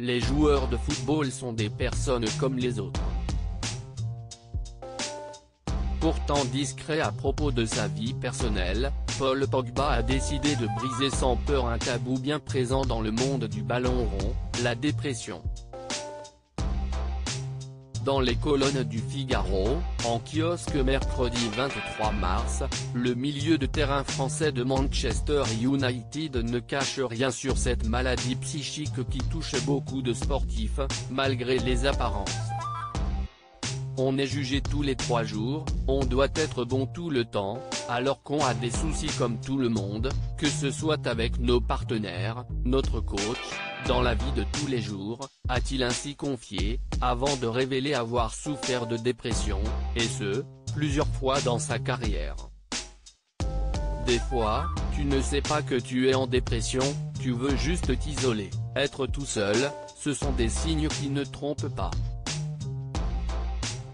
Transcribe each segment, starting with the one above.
les joueurs de football sont des personnes comme les autres. Pourtant discret à propos de sa vie personnelle, Paul Pogba a décidé de briser sans peur un tabou bien présent dans le monde du ballon rond, la dépression. Dans les colonnes du Figaro, en kiosque mercredi 23 mars, le milieu de terrain français de Manchester United ne cache rien sur cette maladie psychique qui touche beaucoup de sportifs, malgré les apparences. On est jugé tous les 3 jours, on doit être bon tout le temps, alors qu'on a des soucis comme tout le monde, que ce soit avec nos partenaires, notre coach, dans la vie de tous les jours, a-t-il ainsi confié, avant de révéler avoir souffert de dépression, et ce, plusieurs fois dans sa carrière. Des fois, tu ne sais pas que tu es en dépression, tu veux juste t'isoler, être tout seul, ce sont des signes qui ne trompent pas.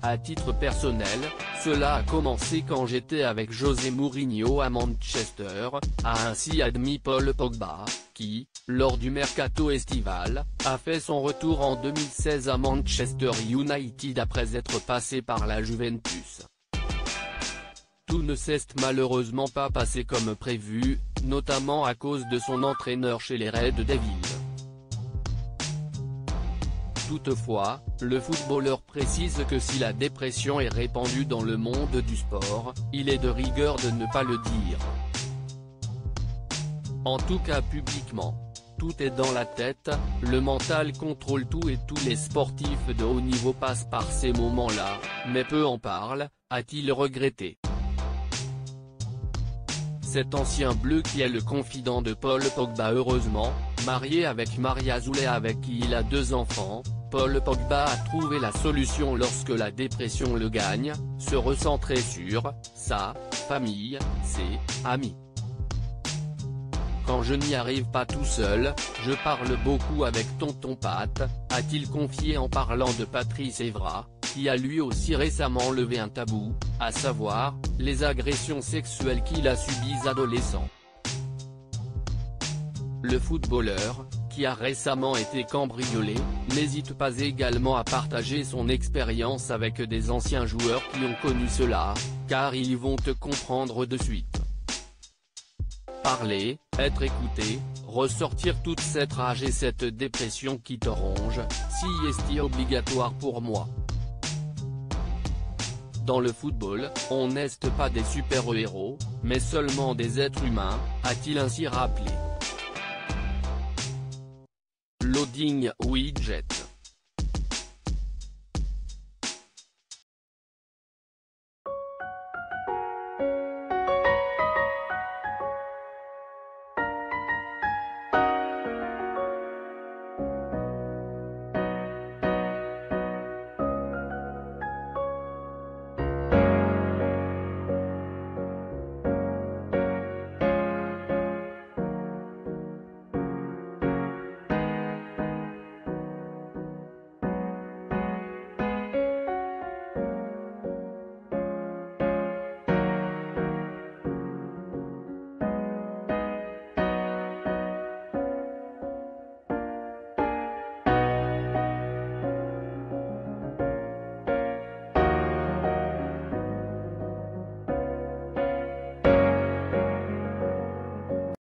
À titre personnel, cela a commencé quand j'étais avec José Mourinho à Manchester, a ainsi admis Paul Pogba, qui, lors du mercato estival, a fait son retour en 2016 à Manchester United après être passé par la Juventus. Tout ne s'est malheureusement pas passé comme prévu, notamment à cause de son entraîneur chez les Red Devils. Toutefois, le footballeur précise que si la dépression est répandue dans le monde du sport, il est de rigueur de ne pas le dire. En tout cas publiquement. Tout est dans la tête, le mental contrôle tout et tous les sportifs de haut niveau passent par ces moments-là, mais peu en parlent, a-t-il regretté. Cet ancien bleu qui est le confident de Paul Pogba heureusement, marié avec Maria Zoulay avec qui il a 2 enfants, Paul Pogba a trouvé la solution lorsque la dépression le gagne, se recentrer sur sa famille, ses amis. Quand je n'y arrive pas tout seul, je parle beaucoup avec tonton Pat, a-t-il confié en parlant de Patrice Evra, qui a lui aussi récemment levé un tabou, à savoir, les agressions sexuelles qu'il a subies adolescent. Le footballeur, qui a récemment été cambriolé, n'hésite pas également à partager son expérience avec des anciens joueurs qui ont connu cela, car ils vont te comprendre de suite. Parler, être écouté, ressortir toute cette rage et cette dépression qui te ronge, si est obligatoire pour moi. Dans le football, on n'est pas des super-héros, mais seulement des êtres humains, a-t-il ainsi rappelé. Loading Widget.